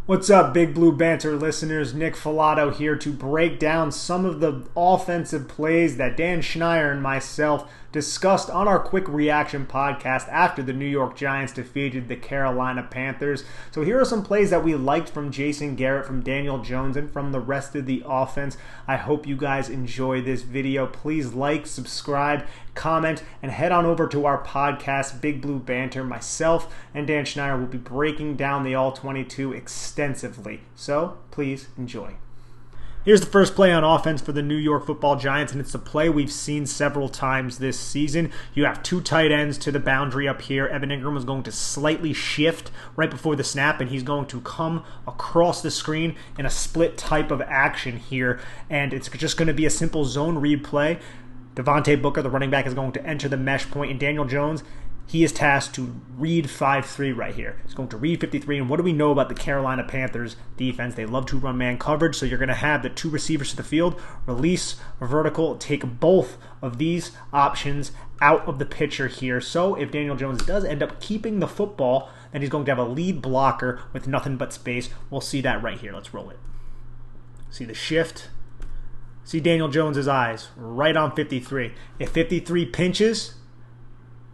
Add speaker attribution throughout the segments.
Speaker 1: What's up, Big Blue Banter listeners? Nick Falato here to break down some of the offensive plays that Dan Schneier and myself discussed on our quick reaction podcast after the New York Giants defeated the Carolina Panthers. So here are some plays that we liked from Jason Garrett, from Daniel Jones, and from the rest of the offense. I hope you guys enjoy this video. Please like, subscribe, comment, and head on over to our podcast, Big Blue Banter. Myself and Dan Schneier will be breaking down the All-22 extensively. So please enjoy. Here's the first play on offense for the New York Football Giants, and it's a play we've seen several times this season. You have two tight ends to the boundary up here. Evan Ingram is going to slightly shift right before the snap, and he's going to come across the screen in a split type of action here, and it's just going to be a simple zone read play. Devontae Booker, the running back, is going to enter the mesh point, and Daniel Jones, he is tasked to read 5-3 right here. He's going to read 53, and what do we know about the Carolina Panthers defense? They love to run man coverage, so you're going to have the two receivers to the field, release or vertical, take both of these options out of the picture here. So if Daniel Jones does end up keeping the football, then he's going to have a lead blocker with nothing but space. We'll see that right here. Let's roll it. See the shift. See Daniel Jones's eyes right on 53. If 53 pinches,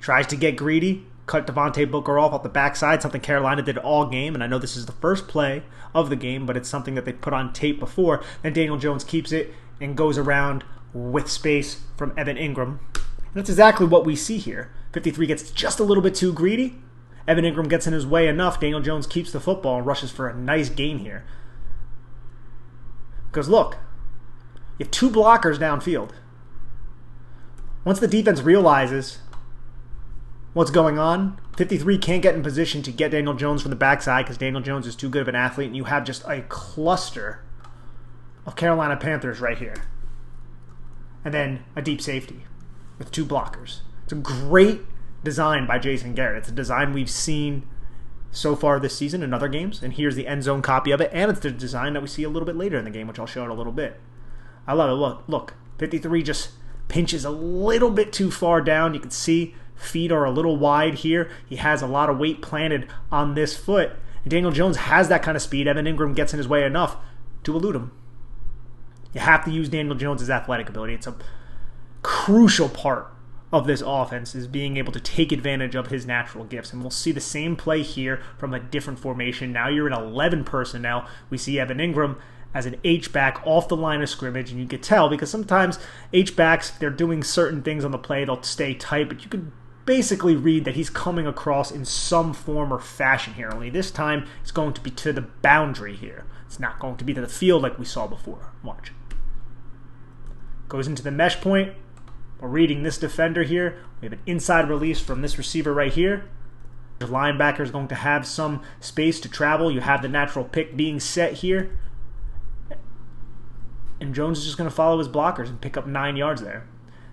Speaker 1: tries to get greedy, cut Devontae Booker off the backside, something Carolina did all game, and I know this is the first play of the game, but it's something that they put on tape before. Then Daniel Jones keeps it and goes around with space from Evan Ingram. And that's exactly what we see here. 53 gets just a little bit too greedy. Evan Ingram gets in his way enough. Daniel Jones keeps the football and rushes for a nice gain here. Because look, you have two blockers downfield. Once the defense realizes what's going on, 53 can't get in position to get Daniel Jones from the backside because Daniel Jones is too good of an athlete, and you have just a cluster of Carolina Panthers right here. And then a deep safety with two blockers. It's a great design by Jason Garrett. It's a design we've seen so far this season in other games, and here's the end zone copy of it, and it's the design that we see a little bit later in the game, which I'll show in a little bit. I love it. Look, 53 just pinches a little bit too far down. You can see feet are a little wide here. He has a lot of weight planted on this foot. And Daniel Jones has that kind of speed. Evan Ingram gets in his way enough to elude him. You have to use Daniel Jones' athletic ability. It's a crucial part of this offense, is being able to take advantage of his natural gifts. And we'll see the same play here from a different formation. Now you're in 11 personnel. We see Evan Ingram as an H-back off the line of scrimmage, and you could tell because sometimes H-backs, they're doing certain things on the play, they'll stay tight, but you could basically read that he's coming across in some form or fashion here. Only this time it's going to be to the boundary here. It's not going to be to the field like we saw before. Watch. Goes into the mesh point. We're reading this defender here. We have an inside release from this receiver right here. The linebacker is going to have some space to travel. You have the natural pick being set here. And Jones is just going to follow his blockers and pick up 9 yards there.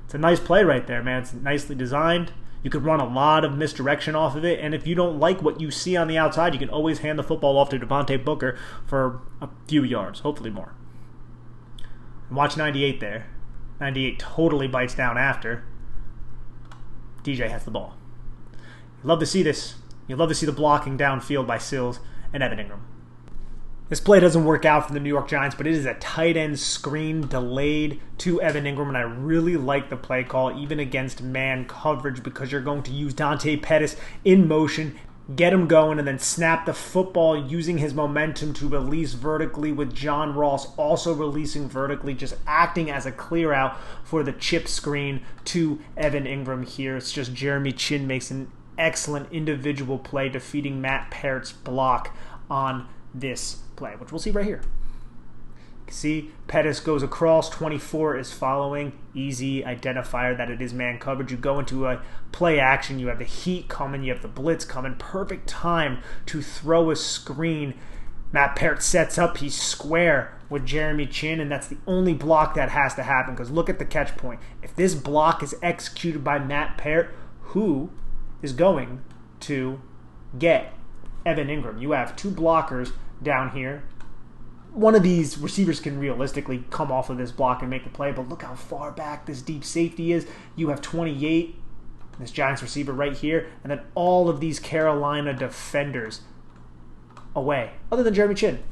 Speaker 1: It's a nice play right there, man. It's nicely designed. You could run a lot of misdirection off of it, and if you don't like what you see on the outside, you can always hand the football off to Devontae Booker for a few yards, hopefully more. And watch 98 there. 98 totally bites down after. DJ has the ball. You love to see this. You love to see the blocking downfield by Sills and Evan Ingram. This play doesn't work out for the New York Giants, but it is a tight end screen delayed to Evan Ingram, and I really like the play call, even against man coverage, because you're going to use Dante Pettis in motion, get him going, and then snap the football using his momentum to release vertically, with John Ross also releasing vertically, just acting as a clear out for the chip screen to Evan Ingram here. It's just Jeremy Chinn makes an excellent individual play defeating Matt Parrott's block on this play, which we'll see right here. You can see Pettis goes across, 24 is following, easy identifier that it is man coverage. You go into a play action, you have the heat coming, you have the blitz coming, perfect time to throw a screen. Matt Parrott sets up, he's square with Jeremy Chinn, and that's the only block that has to happen, because look at the catch point. If this block is executed by Matt Parrott, who is going to get Evan Ingram? You have two blockers down here. One of these receivers can realistically come off of this block and make the play, but look how far back this deep safety is. You have 28, this Giants receiver right here, and then all of these Carolina defenders away, other than Jeremy Chin.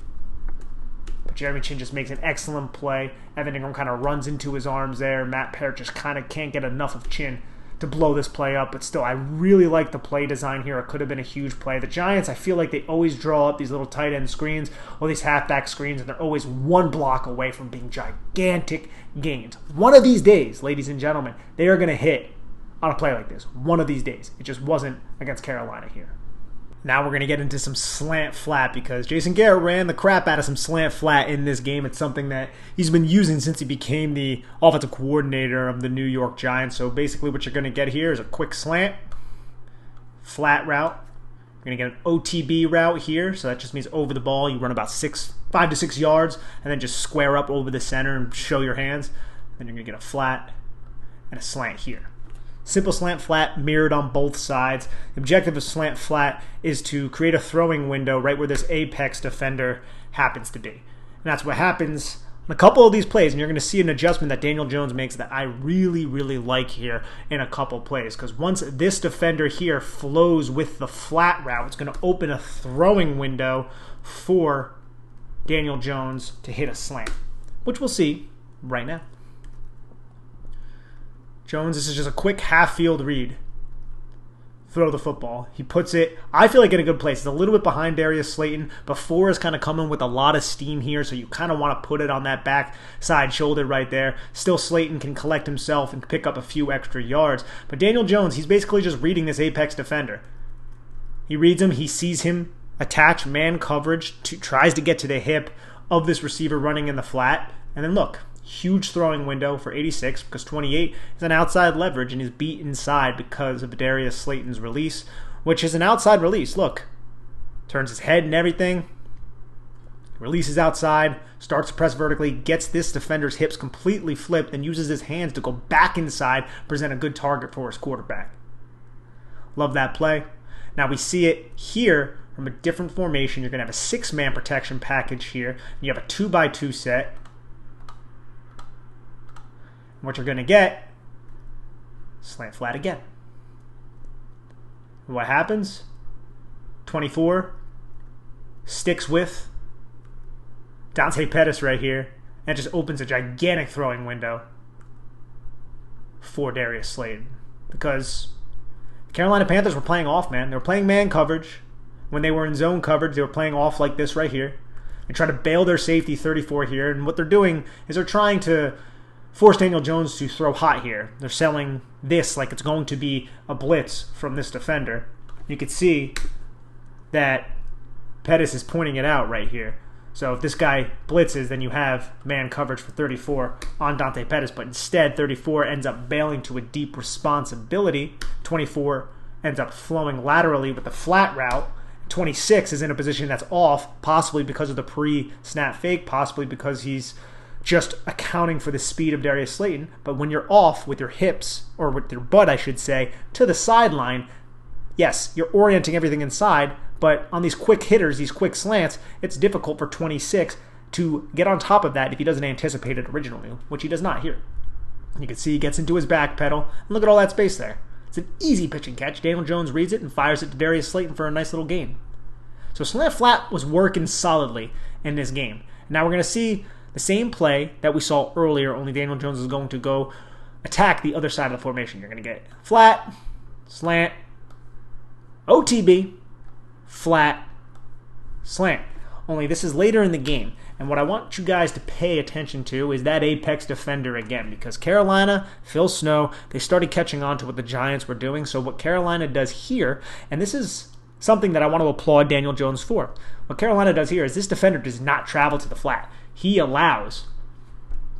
Speaker 1: But Jeremy Chin just makes an excellent play. Evan Ingram kind of runs into his arms there. Matt Parrott just kind of can't get enough of Chin to blow this play up. But still, I really like the play design here. It could have been a huge play. The Giants, I feel like they always draw up these little tight end screens or these halfback screens, and they're always one block away from being gigantic gains. One of these days, ladies and gentlemen, they are going to hit on a play like this. One of these days. It just wasn't against Carolina here. Now we're going to get into some slant flat because Jason Garrett ran the crap out of some slant flat in this game. It's something that he's been using since he became the offensive coordinator of the New York Giants. So basically what you're going to get here is a quick slant, flat route. You're going to get an OTB route here. So that just means over the ball. You run about 5 to 6 yards and then just square up over the center and show your hands. Then you're going to get a flat and a slant here. Simple slant flat mirrored on both sides. The objective of slant flat is to create a throwing window right where this apex defender happens to be. And that's what happens on a couple of these plays. And you're going to see an adjustment that Daniel Jones makes that I really, really like here in a couple plays. Because once this defender here flows with the flat route, it's going to open a throwing window for Daniel Jones to hit a slant, which we'll see right now. Jones, this is just a quick half-field read. Throw the football. He puts it, I feel like, in a good place. It's a little bit behind Darius Slayton, but 4 is kind of coming with a lot of steam here, so you kind of want to put it on that back side shoulder right there. Still, Slayton can collect himself and pick up a few extra yards. But Daniel Jones, he's basically just reading this apex defender. He reads him. He sees him attach man coverage, tries to get to the hip of this receiver running in the flat, and then look. Huge throwing window for 86 because 28 is an outside leverage and is beat inside because of Darius Slayton's release, which is an outside release. Look, turns his head and everything, releases outside, starts to press vertically, gets this defender's hips completely flipped, and uses his hands to go back inside, present a good target for his quarterback. Love that play. Now we see it here from a different formation. You're going to have a 6-man protection package here. You have a 2x2 set. What you're going to get, slant flat again. What happens? 24 sticks with Dante Pettis right here, and it just opens a gigantic throwing window for Darius Slayton. Because the Carolina Panthers were playing off, man. They were playing man coverage. When they were in zone coverage, they were playing off like this right here. They try to bail their safety 34 here, and what they're doing is they're trying to force Daniel Jones to throw hot here. They're selling this like it's going to be a blitz from this defender. You can see that Pettis is pointing it out right here. So if this guy blitzes, then you have man coverage for 34 on Dante Pettis, but instead 34 ends up bailing to a deep responsibility. 24 ends up flowing laterally with the flat route. 26 is in a position that's off, possibly because of the pre-snap fake, possibly because he's just accounting for the speed of Darius Slayton. But when you're off with your hips, or with your butt, I should say, to the sideline, yes, you're orienting everything inside, but on these quick hitters, these quick slants, it's difficult for 26 to get on top of that if he doesn't anticipate it originally, which he does not here. You can see he gets into his back pedal, and look at all that space there. It's an easy pitching catch. Daniel Jones reads it and fires it to Darius Slayton for a nice little gain. So slant flat was working solidly in this game. Now we're going to see the same play that we saw earlier, only Daniel Jones is going to go attack the other side of the formation. You're going to get flat, slant, OTB, flat, slant. Only this is later in the game. And what I want you guys to pay attention to is that apex defender again, because Carolina, Phil Snow, they started catching on to what the Giants were doing. So what Carolina does here, and this is something that I want to applaud Daniel Jones for. What Carolina does here is this defender does not travel to the flat. He allows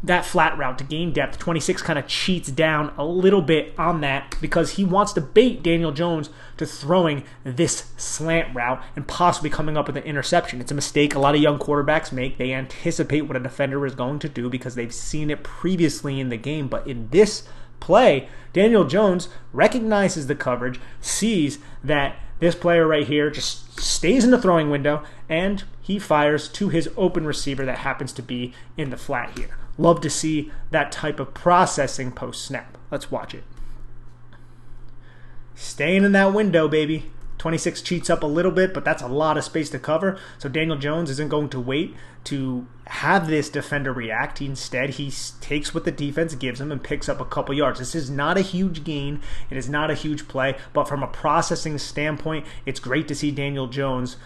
Speaker 1: that flat route to gain depth. 26 kind of cheats down a little bit on that because he wants to bait Daniel Jones to throwing this slant route and possibly coming up with an interception. It's a mistake a lot of young quarterbacks make. They anticipate what a defender is going to do because they've seen it previously in the game. But in this play, Daniel Jones recognizes the coverage, sees that this player right here just stays in the throwing window, and he fires to his open receiver that happens to be in the flat here. Love to see that type of processing post-snap. Let's watch it. Staying in that window, baby. 26 cheats up a little bit, but that's a lot of space to cover. So Daniel Jones isn't going to wait to have this defender react. Instead, he takes what the defense gives him and picks up a couple yards. This is not a huge gain. It is not a huge play, but from a processing standpoint, it's great to see Daniel Jones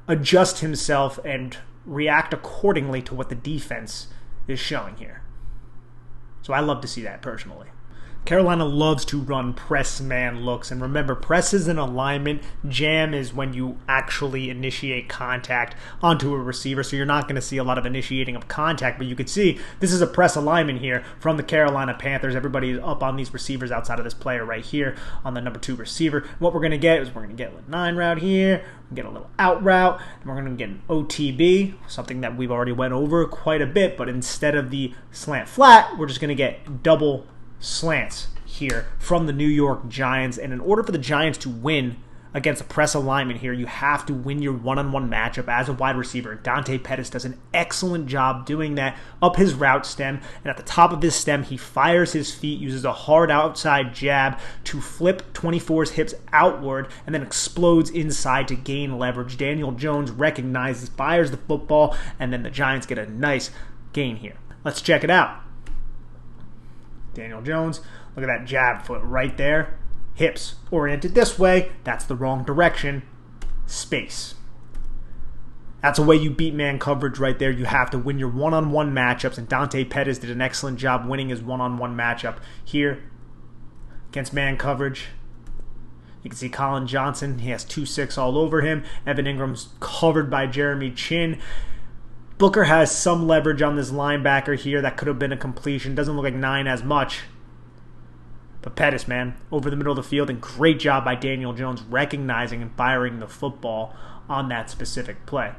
Speaker 1: adjust himself and react accordingly to what the defense is showing here. So I love to see that personally. Carolina loves to run press man looks, and remember, press is an alignment. Jam is when you actually initiate contact onto a receiver, so you're not going to see a lot of initiating of contact, but you can see this is a press alignment here from the Carolina Panthers. Everybody is up on these receivers outside of this player right here on the number 2 receiver. What we're going to get is we're going to get a 9 route here, we get a little out route, and we're going to get an OTB, something that we've already went over quite a bit, but instead of the slant flat, we're just going to get double slants here from the New York Giants. And in order for the Giants to win against a press alignment here, you have to win your one-on-one matchup as a wide receiver. Dante Pettis does an excellent job doing that up his route stem, and at the top of his stem, he fires his feet, uses a hard outside jab to flip 24's hips outward, and then explodes inside to gain leverage. Daniel Jones recognizes, fires the football, and then the Giants get a nice gain here. Let's check it out. Daniel Jones, look at that jab foot right there. Hips oriented this way. That's the wrong direction. Space. That's a way you beat man coverage right there. You have to win your one-on-one matchups, and Dante Pettis did an excellent job winning his one-on-one matchup here against man coverage. You can see Colin Johnson. He has 2-6 all over him. Evan Ingram's covered by Jeremy Chin. Booker has some leverage on this linebacker here. That could have been a completion. Doesn't look like 9 as much. But Pettis, man, over the middle of the field, and great job by Daniel Jones recognizing and firing the football on that specific play.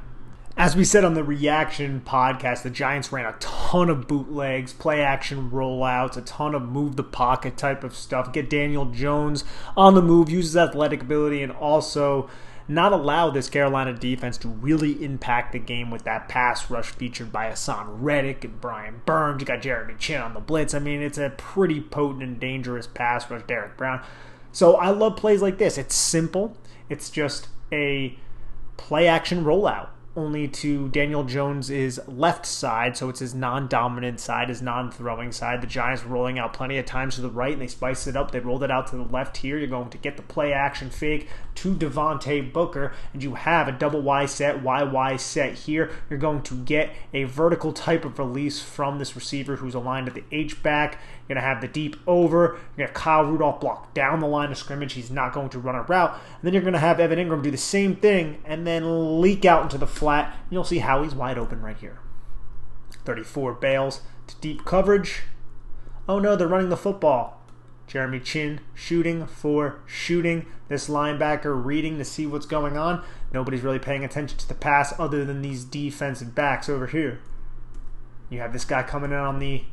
Speaker 1: As we said on the reaction podcast, the Giants ran a ton of bootlegs, play action rollouts, a ton of move the pocket type of stuff. Get Daniel Jones on the move, use his athletic ability, and also not allow this Carolina defense to really impact the game with that pass rush featured by Hassan Reddick and Brian Burns. You got Jeremy Chin on the blitz. I mean, it's a pretty potent and dangerous pass rush, Derek Brown. So I love plays like this. It's simple. It's just a play action rollout, only to Daniel Jones' left side, so it's his non-dominant side, his non-throwing side. The Giants rolling out plenty of times to the right, and they spiced it up. They rolled it out to the left here. You're going to get the play-action fake to Devontae Booker, and you have a double Y set, YY set here. You're going to get a vertical type of release from this receiver who's aligned at the H-back. You're going to have the deep over. You're going to have Kyle Rudolph block down the line of scrimmage. He's not going to run a route. And then you're going to have Evan Ingram do the same thing and then leak out into the flat. And you'll see how he's wide open right here. 34 bails to deep coverage. Oh no, they're running the football. Jeremy Chin shooting for shooting. This linebacker reading to see what's going on. Nobody's really paying attention to the pass other than these defensive backs over here. You have this guy coming in on the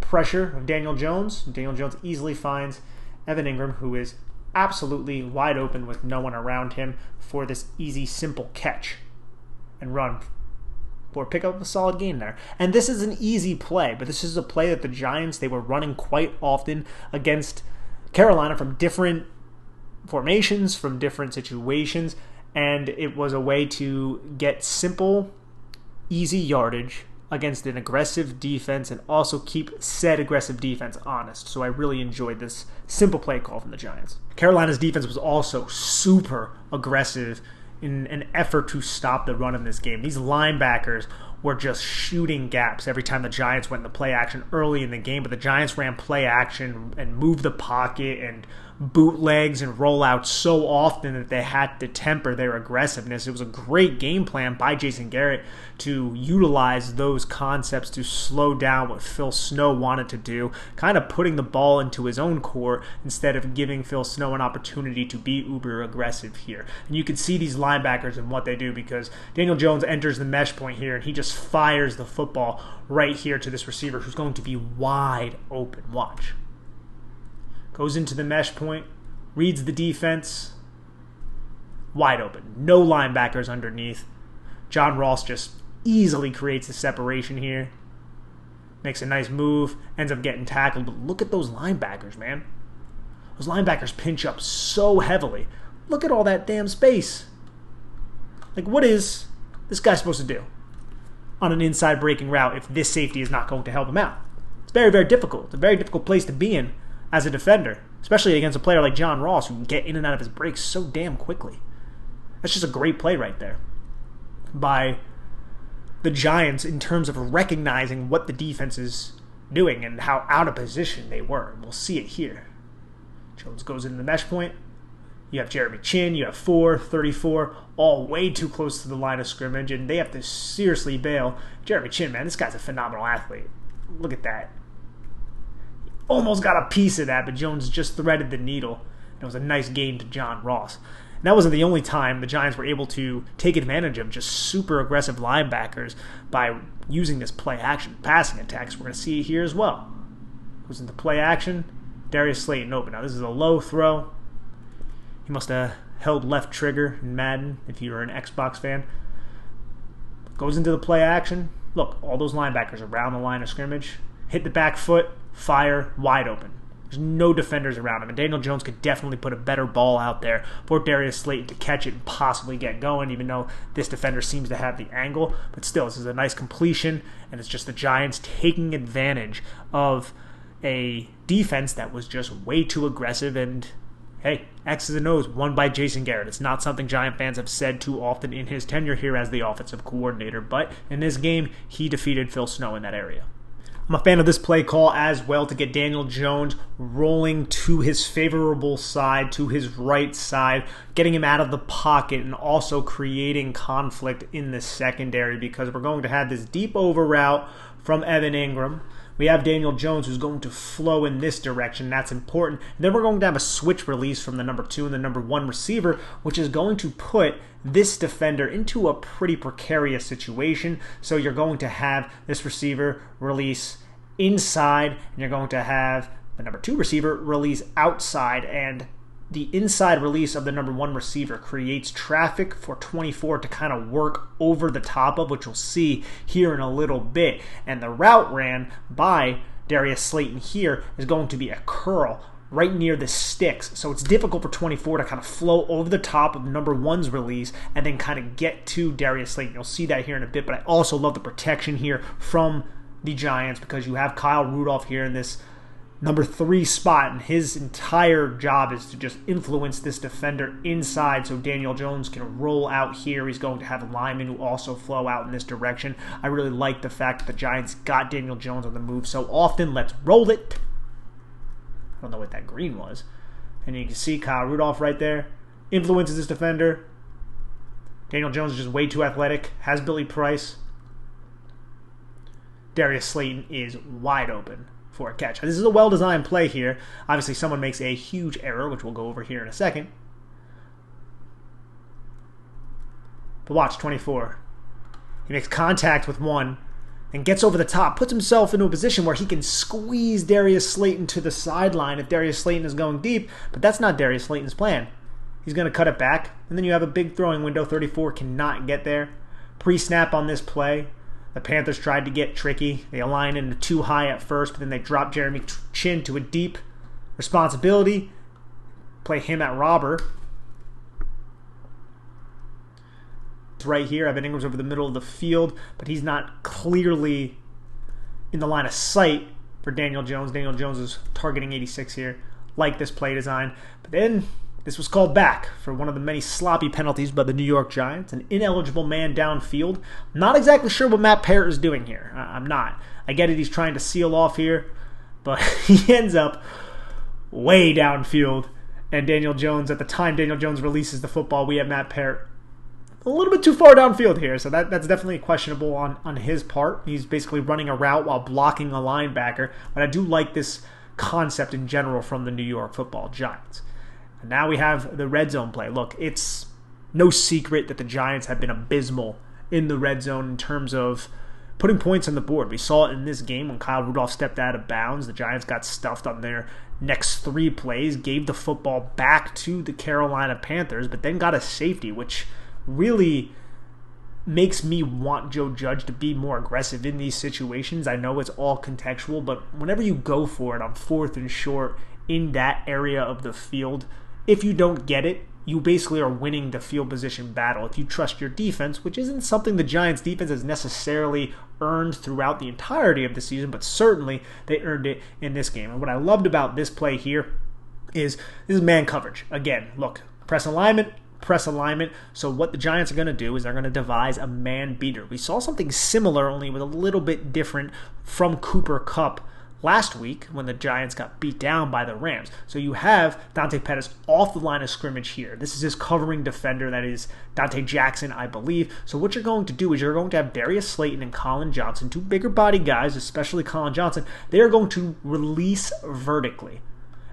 Speaker 1: pressure of Daniel Jones. Daniel Jones easily finds Evan Ingram, who is absolutely wide open with no one around him, for this easy, simple catch and run or pick up a solid gain there. And this is an easy play, but this is a play that the Giants, they were running quite often against Carolina from different formations, from different situations, and it was a way to get simple, easy yardage against an aggressive defense and also keep said aggressive defense honest. So I really enjoyed this simple play call from the Giants. Carolina's defense was also super aggressive in an effort to stop the run in this game. These linebackers were just shooting gaps every time the Giants went into play action early in the game, but the Giants ran play action and moved the pocket and bootlegs and rollouts so often that they had to temper their aggressiveness. It was a great game plan by Jason Garrett to utilize those concepts to slow down what Phil Snow wanted to do, kind of putting the ball into his own court instead of giving Phil Snow an opportunity to be uber aggressive here. And you can see these linebackers and what they do, because Daniel Jones enters the mesh point here and he just fires the football right here to this receiver who's going to be wide open. Watch. Goes into the mesh point, reads the defense, wide open. No linebackers underneath. John Ross just easily creates the separation here. Makes a nice move, ends up getting tackled. But look at those linebackers, man. Those linebackers pinch up so heavily. Look at all that damn space. Like, what is this guy supposed to do on an inside breaking route if this safety is not going to help him out? It's very, very difficult. It's a very difficult place to be in as a defender, especially against a player like John Ross who can get in and out of his breaks so damn quickly. That's just a great play right there by the Giants in terms of recognizing what the defense is doing and how out of position they were. We'll see it here. Jones goes into the mesh point. You have Jeremy Chin, you have 34, all way too close to the line of scrimmage, and they have to seriously bail. Jeremy Chin, man, this guy's a phenomenal athlete. Look at that. Almost got a piece of that, but Jones just threaded the needle. It was a nice gain to John Ross. And that wasn't the only time the Giants were able to take advantage of just super aggressive linebackers by using this play action passing attacks. We're going to see it here as well. Goes into play action. Darius Slayton open. Now this is a low throw. He must have held left trigger in Madden if you were an Xbox fan. Goes into the play action. Look, all those linebackers around the line of scrimmage. Hit the back foot, fire, wide open. There's no defenders around him. And Daniel Jones could definitely put a better ball out there for Darius Slayton to catch it and possibly get going, even though this defender seems to have the angle. But still, this is a nice completion, and it's just the Giants taking advantage of a defense that was just way too aggressive. And hey, X's and O's won by Jason Garrett. It's not something Giant fans have said too often in his tenure here as the offensive coordinator, but in this game, he defeated Phil Snow in that area. I'm a fan of this play call as well to get Daniel Jones rolling to his favorable side, to his right side, getting him out of the pocket and also creating conflict in the secondary because we're going to have this deep over route from Evan Ingram. We have Daniel Jones who's going to flow in this direction. That's important. And then we're going to have a switch release from the number 2 and the number 1 receiver, which is going to put this defender into a pretty precarious situation. So you're going to have this receiver release inside, and you're going to have the number 2 receiver release outside, and the inside release of the number 1 receiver creates traffic for 24 to kind of work over the top of, which we'll see here in a little bit. And the route ran by Darius Slayton here is going to be a curl right near the sticks. So it's difficult for 24 to kind of flow over the top of number 1's release and then kind of get to Darius Slayton. You'll see that here in a bit, but I also love the protection here from the Giants because you have Kyle Rudolph here in this number 3 spot, and his entire job is to just influence this defender inside so Daniel Jones can roll out here. He's going to have linemen who also flow out in this direction. I really like the fact that the Giants got Daniel Jones on the move so often. Let's roll it. I don't know what that green was. And you can see Kyle Rudolph right there. Influences this defender. Daniel Jones is just way too athletic. Has Billy Price. Darius Slayton is wide open for a catch. This is a well-designed play here. Obviously, someone makes a huge error, which we'll go over here in a second. But watch, 24. He makes contact with 1 and gets over the top, puts himself into a position where he can squeeze Darius Slayton to the sideline if Darius Slayton is going deep, but that's not Darius Slayton's plan. He's going to cut it back, and then you have a big throwing window. 34 cannot get there. Pre-snap on this play. The Panthers tried to get tricky. They aligned into too high at first, but then they dropped Jeremy Chin to a deep responsibility. Play him at robber. It's right here. Evan Ingram's over the middle of the field, but he's not clearly in the line of sight for Daniel Jones. Daniel Jones is targeting 86 here. Like this play design. But then this was called back for one of the many sloppy penalties by the New York Giants. An ineligible man downfield. Not exactly sure what Matt Parrott is doing here. I'm not. I get it, he's trying to seal off here, but he ends up way downfield. And Daniel Jones, at the time Daniel Jones releases the football, we have Matt Parrott a little bit too far downfield here. So that's definitely questionable on his part. He's basically running a route while blocking a linebacker. But I do like this concept in general from the New York Football Giants. And now we have the red zone play. Look, it's no secret that the Giants have been abysmal in the red zone in terms of putting points on the board. We saw it in this game when Kyle Rudolph stepped out of bounds. The Giants got stuffed on their next 3 plays, gave the football back to the Carolina Panthers, but then got a safety, which really makes me want Joe Judge to be more aggressive in these situations. I know it's all contextual, but whenever you go for it on 4th and short in that area of the field, if you don't get it, you basically are winning the field position battle if you trust your defense, which isn't something the Giants' defense has necessarily earned throughout the entirety of the season, but certainly they earned it in this game. And what I loved about this play here is this is man coverage. Again, look, press alignment. So what the Giants are going to do is they're going to devise a man beater. We saw something similar, only with a little bit different, from Cooper Kupp last week when the Giants got beat down by the Rams. So you have Dante Pettis off the line of scrimmage here. This is his covering defender, that is Dante Jackson, I believe. So what you're going to do is you're going to have Darius Slayton and Colin Johnson, two bigger body guys, especially Colin Johnson. They are going to release vertically.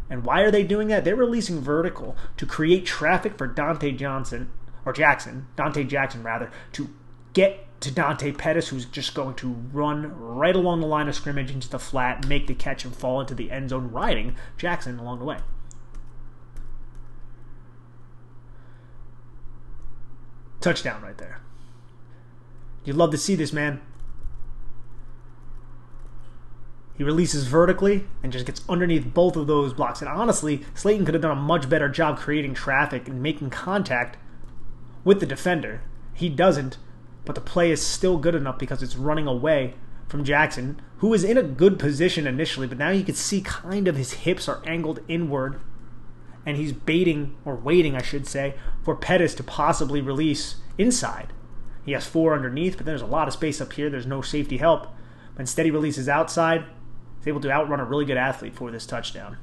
Speaker 1: And why are they doing that? They're releasing vertical to create traffic for Dante Jackson, to get to Dante Pettis, who's just going to run right along the line of scrimmage into the flat, make the catch, and fall into the end zone, riding Jackson along the way. Touchdown right there. You'd love to see this, man. He releases vertically and just gets underneath both of those blocks. And honestly, Slayton could have done a much better job creating traffic and making contact with the defender. He doesn't, but the play is still good enough because it's running away from Jackson, who was in a good position initially, but now you can see kind of his hips are angled inward, and he's waiting, I should say, for Pettis to possibly release inside. He has 4 underneath, but there's a lot of space up here. There's no safety help. But instead he releases outside. He's able to outrun a really good athlete for this touchdown.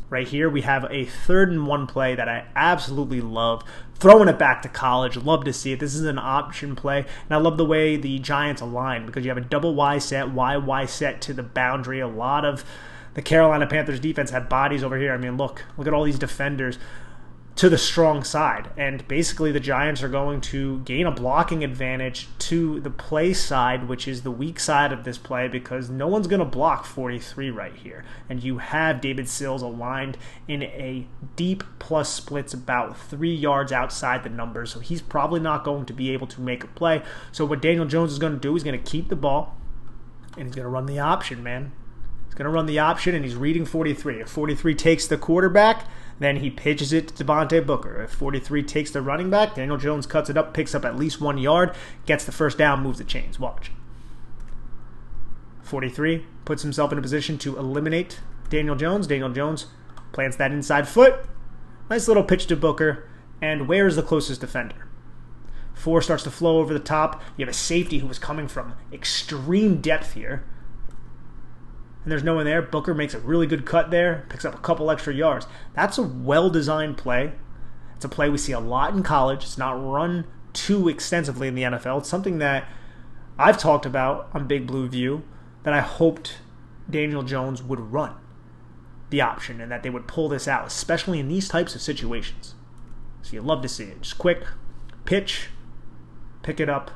Speaker 1: Right here, we have a 3rd and 1 play that I absolutely love. Throwing it back to college. Love to see it. This is an option play. And I love the way the Giants align because you have a double Y set, Y set to the boundary. A lot of the Carolina Panthers defense had bodies over here. I mean, look at all these defenders to the strong side. And basically the Giants are going to gain a blocking advantage to the play side, which is the weak side of this play, because no one's going to block 43 right here. And you have David Sills aligned in a deep plus splits about 3 yards outside the numbers. So he's probably not going to be able to make a play. So what Daniel Jones is going to do is going to keep the ball, and he's going to run the option, man. He's going to run the option, and he's reading 43. If 43 takes the quarterback, then he pitches it to Devontae Booker. If 43 takes the running back, Daniel Jones cuts it up, picks up at least 1 yard, gets the first down, moves the chains. Watch. 43 puts himself in a position to eliminate Daniel Jones. Daniel Jones plants that inside foot. Nice little pitch to Booker. And where is the closest defender? 4 starts to flow over the top. You have a safety who was coming from extreme depth here. And there's no one there. Booker makes a really good cut there, picks up a couple extra yards. That's a well-designed play. It's a play we see a lot in college. It's not run too extensively in the NFL. It's something that I've talked about on Big Blue View that I hoped Daniel Jones would run the option and that they would pull this out, especially in these types of situations. So you love to see it. Just quick pitch, pick it up,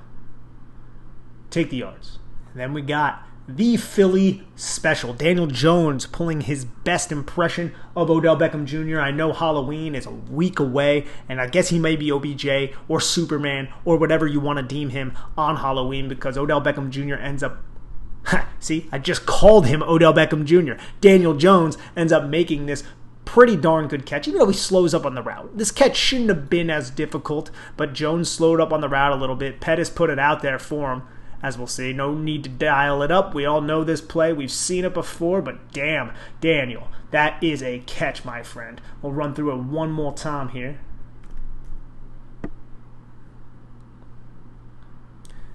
Speaker 1: take the yards. And then we got the Philly special. Daniel Jones pulling his best impression of Odell Beckham Jr. I know Halloween is a week away, and I guess he may be OBJ or Superman or whatever you want to deem him on Halloween, because Odell Beckham Jr. ends up... See, I just called him Odell Beckham Jr. Daniel Jones ends up making this pretty darn good catch, even though he slows up on the route. This catch shouldn't have been as difficult, but Jones slowed up on the route a little bit. Pettis put it out there for him. As we'll see, no need to dial it up. We all know this play. We've seen it before, but damn, Daniel, that is a catch, my friend. We'll run through it one more time here.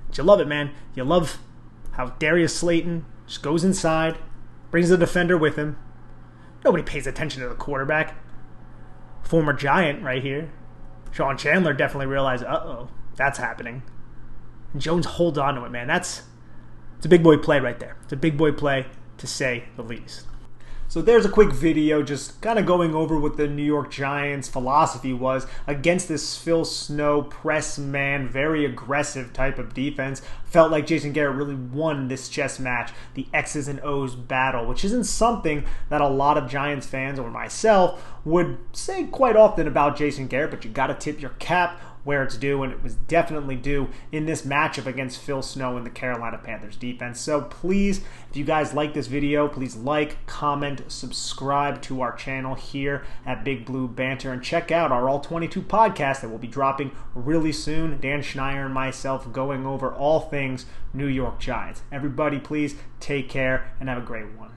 Speaker 1: But you love it, man. You love how Darius Slayton just goes inside, brings the defender with him. Nobody pays attention to the quarterback. Former Giant right here. Sean Chandler definitely realized, uh-oh, that's happening. And Jones holds on to it, man. It's a big boy play right there. It's a big boy play, to say the least. So there's a quick video just kind of going over what the New York Giants' philosophy was against this Phil Snow press man, very aggressive type of defense. Felt like Jason Garrett really won this chess match, the X's and O's battle, which isn't something that a lot of Giants fans or myself would say quite often about Jason Garrett, but you got to tip your cap where it's due, and it was definitely due in this matchup against Phil Snow and the Carolina Panthers defense. So please, if you guys like this video, please like, comment, subscribe to our channel here at Big Blue Banter, and check out our All 22 podcast that will be dropping really soon. Dan Schneier and myself going over all things New York Giants. Everybody, please take care and have a great one.